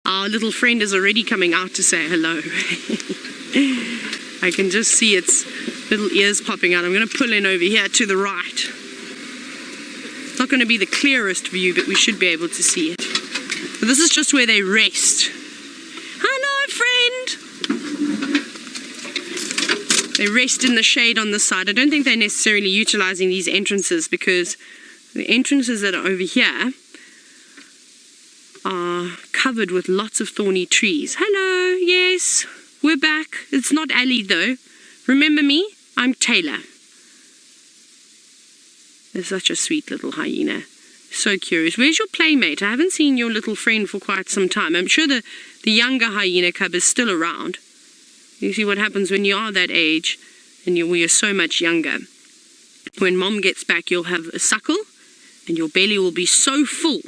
Our little friend is already coming out to say hello. I can just see its little ears popping out. I'm going to pull in over here to the right. It's not going to be the clearest view, but we should be able to see it. But this is just where they rest. Hello, friend! They rest in the shade on this side. I don't think they're necessarily utilizing these entrances, because the entrances that are over here are covered with lots of thorny trees. Hello, yes, we're back. It's not Ali though. Remember me? I'm Tayla. They're such a sweet little hyena. So curious. Where's your playmate? I haven't seen your little friend for quite some time. I'm sure the younger hyena cub is still around. You see what happens when you are that age and you're so much younger. When mom gets back, you'll have a suckle and your belly will be so full.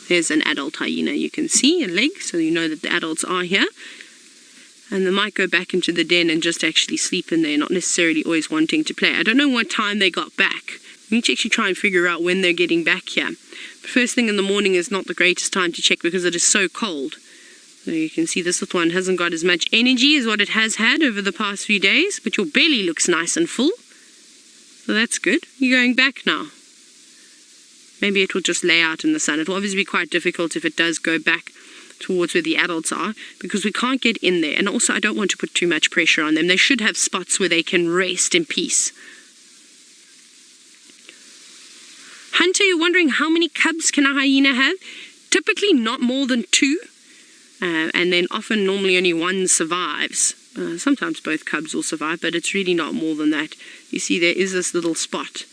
There's an adult hyena, you can see a leg, so you know that the adults are here. And they might go back into the den and just actually sleep in there, not necessarily always wanting to play. I don't know what time they got back. We need to actually try and figure out when they're getting back here. The first thing in the morning is not the greatest time to check because it is so cold. So you can see this little one hasn't got as much energy as what it has had over the past few days, but your belly looks nice and full. So that's good. You're going back now. Maybe it will just lay out in the sun. It will obviously be quite difficult if it does go back towards where the adults are, because we can't get in there. And also I don't want to put too much pressure on them. They should have spots where they can rest in peace. Hunter, you're wondering how many cubs can a hyena have? Typically not more than 2. And then often normally only one survives. Sometimes both cubs will survive, but it's really not more than that. You see there is this little spot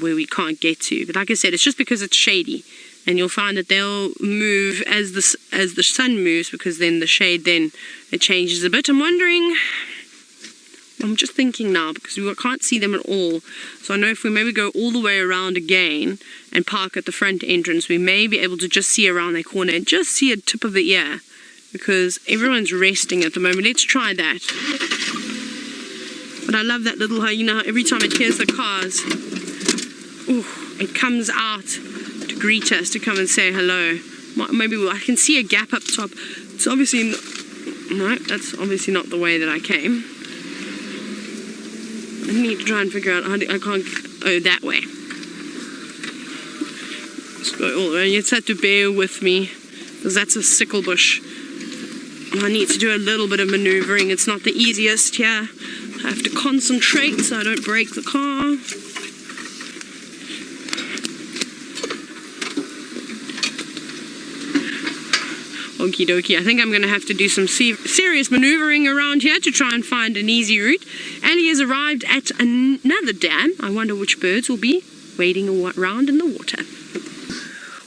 where we can't get to. But like I said, it's just because it's shady. And you'll find that they'll move as the sun moves, because then the shade, then it changes a bit. I'm just thinking now, because we can't see them at all. So I know if we maybe go all the way around again and park at the front entrance, we may be able to just see around that corner and just see a tip of the ear, because everyone's resting at the moment. Let's try that. But I love that little hyena. Every time it hears the cars, ooh, it comes out to greet us, to come and say hello. Maybe I can see a gap up top. It's obviously no, that's obviously not the way that I came. I need to try and figure out how I can't. Oh, that way. Let's go all the way. You just have to bear with me, because that's a sickle bush. I need to do a little bit of maneuvering. It's not the easiest here. I have to concentrate so I don't break the car. Okie dokie. I think I'm going to have to do some serious maneuvering around here to try and find an easy route. Ali has arrived at another dam. I wonder which birds will be wading around in the water.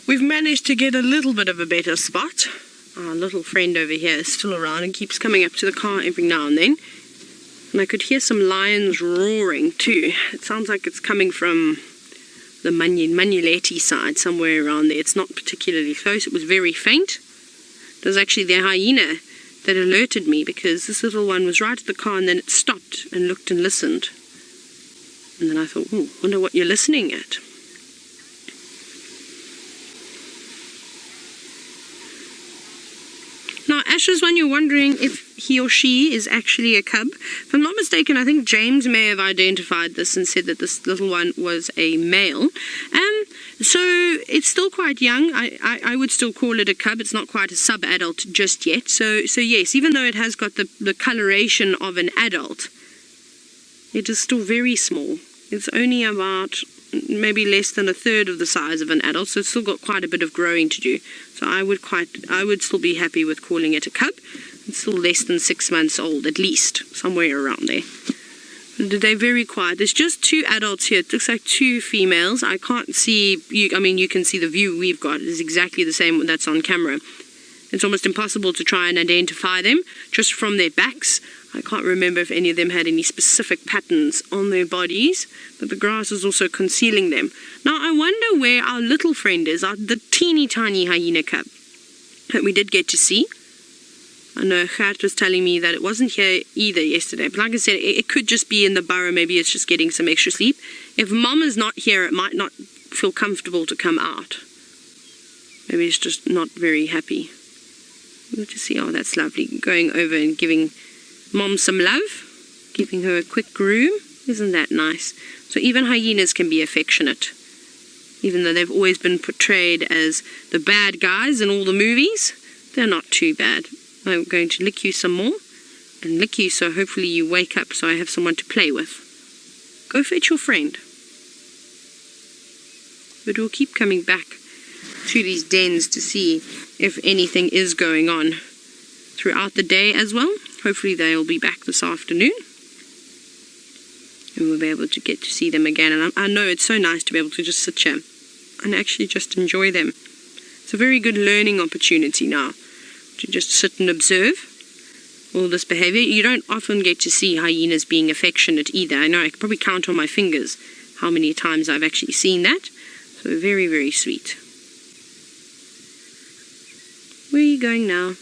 We've managed to get a little bit of a better spot. Our little friend over here is still around and keeps coming up to the car every now and then. And I could hear some lions roaring too. It sounds like it's coming from the Manuleti side, somewhere around there. It's not particularly close. It was very faint. It was actually the hyena that alerted me, because this little one was right at the car and then it stopped and looked and listened. And then I thought, oh, wonder what you're listening at. Now, Ashes, when you're wondering if he or she is actually a cub, if I'm not mistaken, I think James may have identified this and said that this little one was a male. So it's still quite young. I would still call it a cub. It's not quite a sub-adult just yet. So yes, even though it has got the coloration of an adult, it is still very small. It's only about maybe less than a third of the size of an adult, so it's still got quite a bit of growing to do. So I would still be happy with calling it a cub. It's still less than 6 months old, at least, somewhere around there. They're very quiet. There's just 2 adults here. It looks like 2 females. I can't see you. I mean, you can see the view we've got is exactly the same that's on camera. It's almost impossible to try and identify them just from their backs. I can't remember if any of them had any specific patterns on their bodies, but the grass is also concealing them. Now, I wonder where our little friend is, the teeny tiny hyena cub that we did get to see. I know Gert was telling me that it wasn't here either yesterday, but like I said, it could just be in the burrow. Maybe it's just getting some extra sleep. If mom is not here, it might not feel comfortable to come out. Maybe it's just not very happy. We'll just see. Oh, that's lovely. Going over and giving Mom some love. Giving her a quick groom. Isn't that nice? So even hyenas can be affectionate. Even though they've always been portrayed as the bad guys in all the movies, they're not too bad. I'm going to lick you some more. And lick you so hopefully you wake up so I have someone to play with. Go fetch your friend. But we'll keep coming back to these dens to see if anything is going on throughout the day as well. Hopefully they'll be back this afternoon. And we'll be able to get to see them again. And I know it's so nice to be able to just sit here and actually just enjoy them. It's a very good learning opportunity now to just sit and observe all this behavior. You don't often get to see hyenas being affectionate either. I know I could probably count on my fingers how many times I've actually seen that. So very, very sweet. Where are you going now?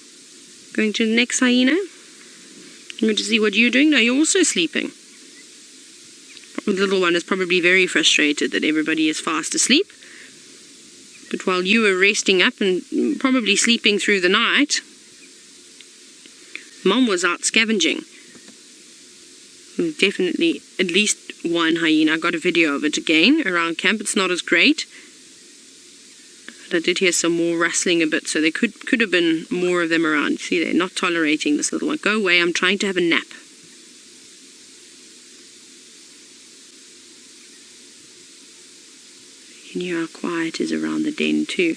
Going to the next hyena? I'm going to see what you're doing. No, you're also sleeping. The little one is probably very frustrated that everybody is fast asleep. But while you were resting up and probably sleeping through the night, Mom was out scavenging. Definitely at least one hyena. I got a video of it again around camp. It's not as great. But I did hear some more rustling a bit, so there could have been more of them around. See, they're not tolerating this little one. Go away, I'm trying to have a nap. You can hear how quiet it is around the den too.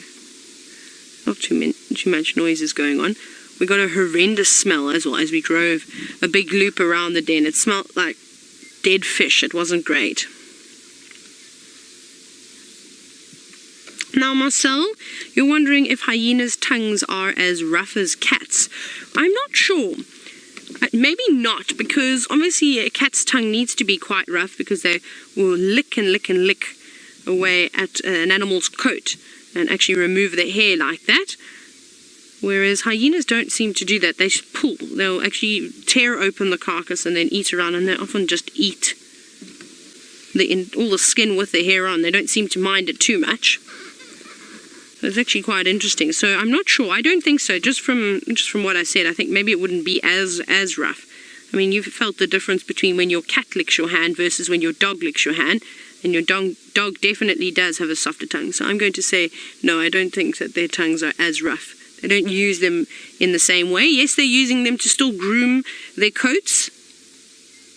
Not too much noise is going on. We got a horrendous smell as well as we drove a big loop around the den. It smelled like dead fish. It wasn't great. Now, Marcel, you're wondering if hyenas' tongues are as rough as cats. I'm not sure. Maybe not, because obviously a cat's tongue needs to be quite rough because they will lick and lick and lick away at an animal's coat and actually remove the hair like that. Whereas hyenas don't seem to do that. They pull. They'll actually tear open the carcass and then eat around, and they often just eat all the skin with the hair on. They don't seem to mind it too much. So it's actually quite interesting. So I'm not sure. I don't think so. Just from what I said, I think maybe it wouldn't be as rough. I mean, you've felt the difference between when your cat licks your hand versus when your dog licks your hand. And your dog definitely does have a softer tongue. So I'm going to say, no, I don't think that their tongues are as rough. They don't use them in the same way. Yes, they're using them to still groom their coats,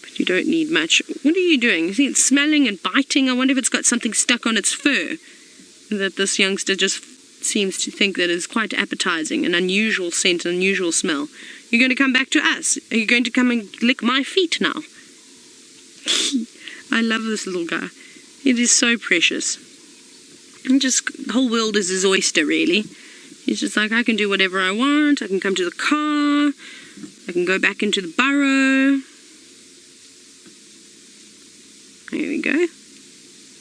but you don't need much. What are you doing? You see it's smelling and biting. I wonder if it's got something stuck on its fur that this youngster just seems to think that is quite appetizing, an unusual scent, an unusual smell. You're going to come back to us? Are you going to come and lick my feet now? I love this little guy. It is so precious. And just the whole world is his oyster, really. He's just like, I can do whatever I want. I can come to the car. I can go back into the burrow. There we go.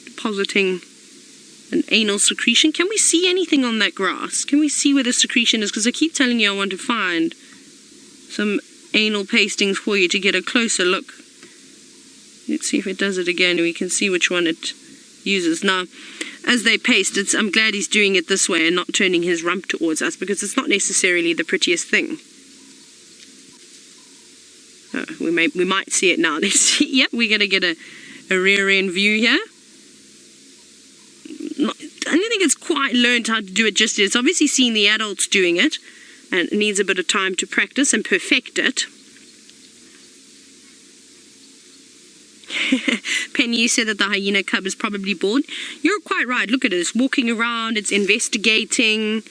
Depositing an anal secretion. Can we see anything on that grass? Can we see where the secretion is? Because I keep telling you I want to find some anal pastings for you to get a closer look. Let's see if it does it again. We can see which one it uses. Now, as they paste, I'm glad he's doing it this way and not turning his rump towards us, because it's not necessarily the prettiest thing. Oh, we might see it now. Let's see. Yep, we're going to get a rear end view here. I don't think it's quite learned how to do it just yet. It's obviously seen the adults doing it, and it needs a bit of time to practice and perfect it. Penny, you said that the hyena cub is probably bored. You're quite right. Look at it. It's walking around. It's investigating.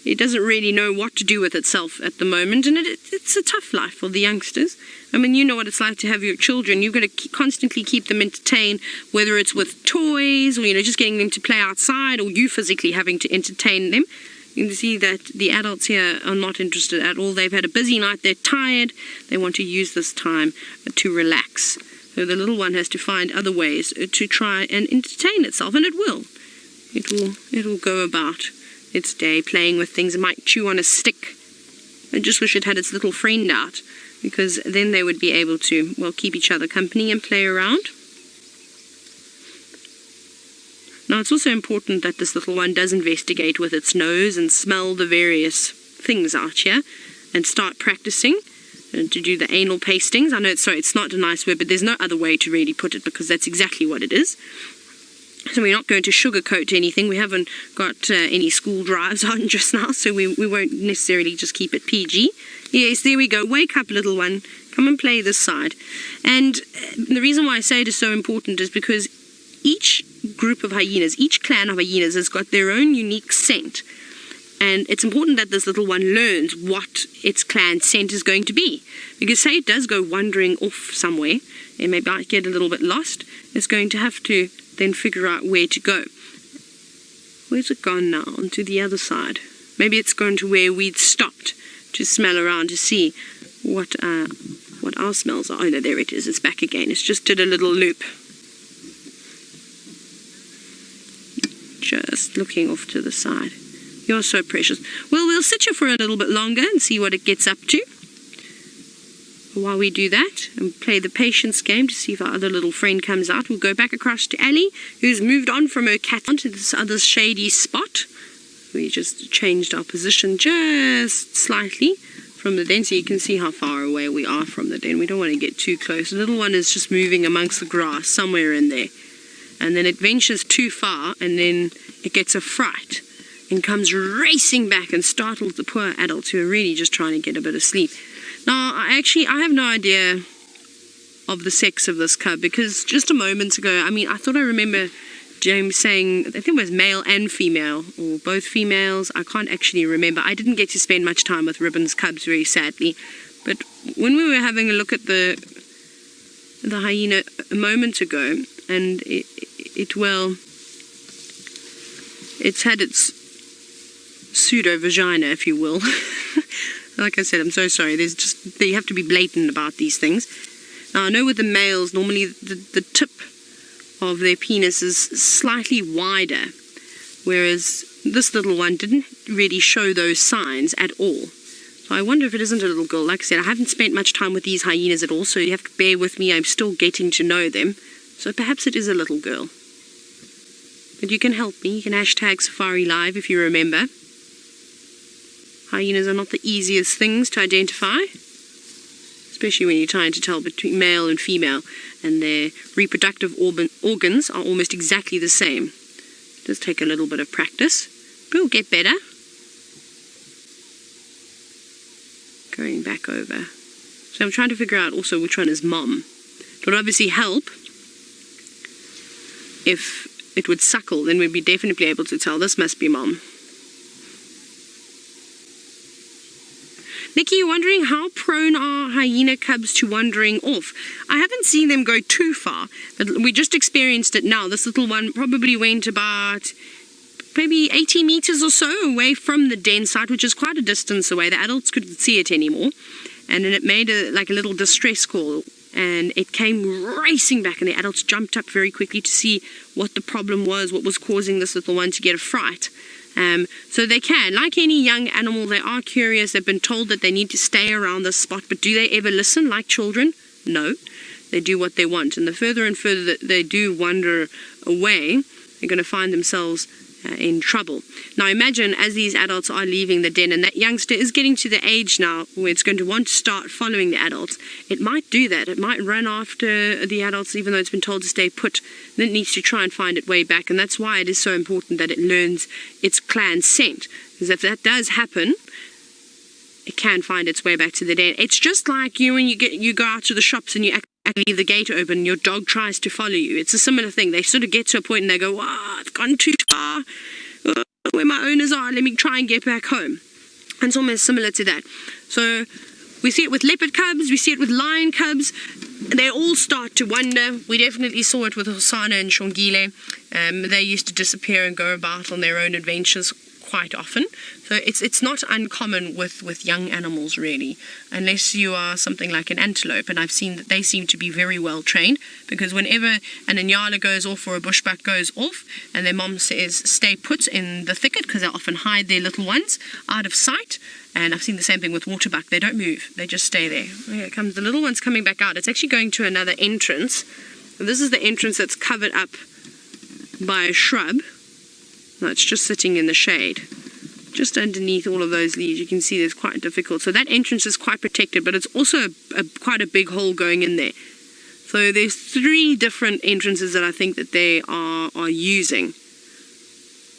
It doesn't really know what to do with itself at the moment. And it's a tough life for the youngsters. I mean, you know what it's like to have your children. You've got to constantly keep them entertained, whether it's with toys or, just getting them to play outside, or you physically having to entertain them. You can see that the adults here are not interested at all. They've had a busy night. They're tired. They want to use this time to relax. So the little one has to find other ways to try and entertain itself, and it will. It'll go about its day playing with things. It might chew on a stick. I just wish it had its little friend out, because then they would be able to, well, keep each other company and play around. Now, it's also important that this little one does investigate with its nose and smell the various things out here and start practicing and to do the anal pastings. I know it's not a nice word, but there's no other way to really put it, because that's exactly what it is. So we're not going to sugarcoat anything. We haven't got any school drives on just now, so we won't necessarily just keep it PG. Yes, there we go. Wake up, little one. Come and play this side. And the reason why I say it is so important is because each group of hyenas, each clan of hyenas has got their own unique scent. And it's important that this little one learns what its clan scent is going to be. Because say it does go wandering off somewhere, and maybe might get a little bit lost, it's going to have to then figure out where to go. Where's it gone now? Onto the other side. Maybe it's gone to where we'd stopped to smell around to see what our smells are. Oh no, there it is. It's back again. It's just did a little loop. Just looking off to the side. You're so precious. Well, we'll sit you for a little bit longer and see what it gets up to. While we do that and play the patience game to see if our other little friend comes out, we'll go back across to Ali, who's moved on from her cat onto this other shady spot. We just changed our position just slightly from the den, so you can see how far away we are from the den. We don't want to get too close. The little one is just moving amongst the grass somewhere in there. And then it ventures too far, and then it gets a fright and comes racing back and startles the poor adults who are really just trying to get a bit of sleep. Now, I have no idea of the sex of this cub, because just a moment ago, I thought I remember James saying, I think it was male and female, or both females. I can't actually remember. I didn't get to spend much time with Ribbon's cubs, very sadly. But when we were having a look at the hyena a moment ago, and it's had its pseudo-vagina, if you will. Like I said, I'm so sorry. They have to be blatant about these things. Now, I know with the males, normally the tip of their penis is slightly wider, whereas this little one didn't really show those signs at all. So I wonder if it isn't a little girl. Like I said, I haven't spent much time with these hyenas at all, so you have to bear with me. I'm still getting to know them. So perhaps it is a little girl. But you can help me. You can hashtag Safari Live if you remember. Hyenas are not the easiest things to identify, especially when you're trying to tell between male and female, and their reproductive organs are almost exactly the same. It does take a little bit of practice, but we'll get better. Going back over. So I'm trying to figure out also which one is mom. It would obviously help if it would suckle, then we'd be definitely able to tell this must be mom. Nikki, you're wondering how prone are hyena cubs to wandering off? I haven't seen them go too far, but we just experienced it now. This little one probably went about maybe 80 meters or so away from the den site, which is quite a distance away. The adults couldn't see it anymore. And then it made a little distress call, and it came racing back, and the adults jumped up very quickly to see what the problem was, what was causing this little one to get a fright. So they can, like any young animal, they are curious. They've been told that they need to stay around this spot, but do they ever listen like children? No. They do what they want, and the further and further that they do wander away, they're going to find themselves in trouble. Now imagine as these adults are leaving the den, and that youngster is getting to the age now where it's going to want to start following the adults. It might do that. It might run after the adults even though it's been told to stay put. Then it needs to try and find its way back, and that's why it is so important that it learns its clan scent, because if that does happen, it can find its way back to the den. It's just like when you go out to the shops and you leave the gate open, your dog tries to follow you. It's a similar thing. They sort of get to a point and they go, "Wow, I've gone too far. Where my owners are, let me try and get back home." And it's almost similar to that. So we see it with leopard cubs, we see it with lion cubs. They all start to wander. We definitely saw it with Hosana and Shongile. They used to disappear and go about on their own adventures quite often. So it's not uncommon with young animals, really, unless you are something like an antelope. And I've seen that they seem to be very well trained, because whenever an inyala goes off or a bushbuck goes off and their mom says stay put in the thicket, because they often hide their little ones out of sight. And I've seen the same thing with waterbuck. They don't move. They just stay there. Here comes the little one's coming back out. It's actually going to another entrance. And this is the entrance that's covered up by a shrub. No, it's just sitting in the shade. just underneath all of those leaves. You can see it's quite difficult. So that entrance is quite protected, but it's also quite a big hole going in there. So there's 3 different entrances that I think that they are using.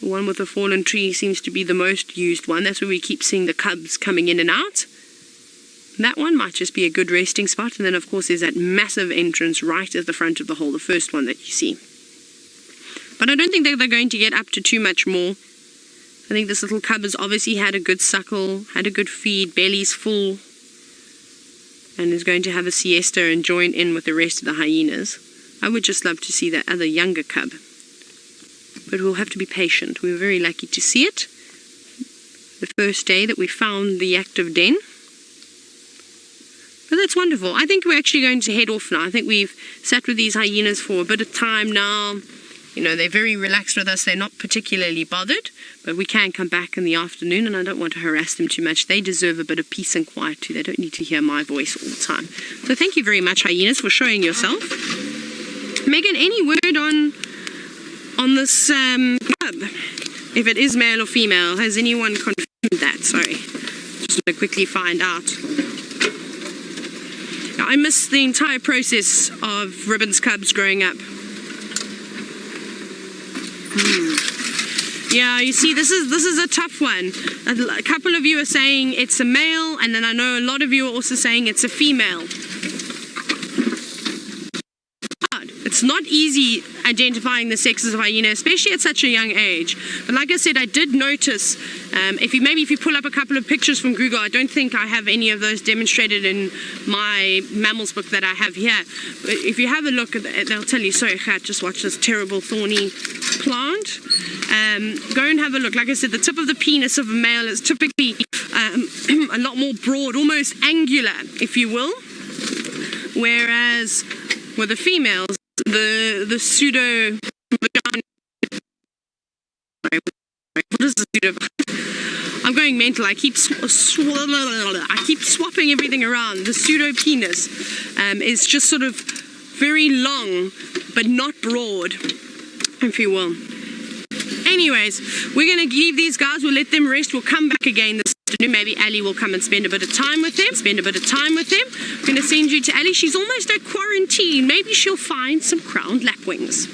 The one with the fallen tree seems to be the most used one. That's where we keep seeing the cubs coming in and out. That one might just be a good resting spot. And then, of course, there's that massive entrance right at the front of the hole, the first one that you see. But I don't think that they're going to get up to too much more. I think this little cub has obviously had a good suckle, had a good feed, belly's full, and is going to have a siesta and join in with the rest of the hyenas. I would just love to see that other younger cub. But we'll have to be patient. We were very lucky to see it the first day that we found the active den. But that's wonderful. I think we're actually going to head off now. I think we've sat with these hyenas for a bit of time now. You know, they're very relaxed with us. They're not particularly bothered, but we can come back in the afternoon, and I don't want to harass them too much. They deserve a bit of peace and quiet too. They don't need to hear my voice all the time. So thank you very much, hyenas, for showing yourself. Megan, any word on this cub? If it is male or female, has anyone confirmed that? Sorry, just want to quickly find out. Now, I missed the entire process of Ribbon's cubs growing up. Yeah, you see, this is a tough one. A couple of you are saying it's a male, and then I know a lot of you are also saying it's a female. It's not easy identifying the sexes of hyena, especially at such a young age. But like I said, I did notice, if you pull up a couple of pictures from Google, I don't think I have any of those demonstrated in my mammals book that I have here. But if you have a look, they'll tell you, sorry, Kat, just watch this terrible thorny plant. Go and have a look. Like I said, the tip of the penis of a male is typically a lot more broad, almost angular, if you will. Whereas with the females, the pseudo vagina. What is the pseudo? I'm going mental. I keep swapping everything around. The pseudo penis is just sort of very long, but not broad, if you will. Anyways, we're going to leave these guys. We'll let them rest. We'll come back again this afternoon. Maybe Ali will come and spend a bit of time with them. We're going to send you to Ali. She's almost at quarantine. Maybe she'll find some crowned lapwings.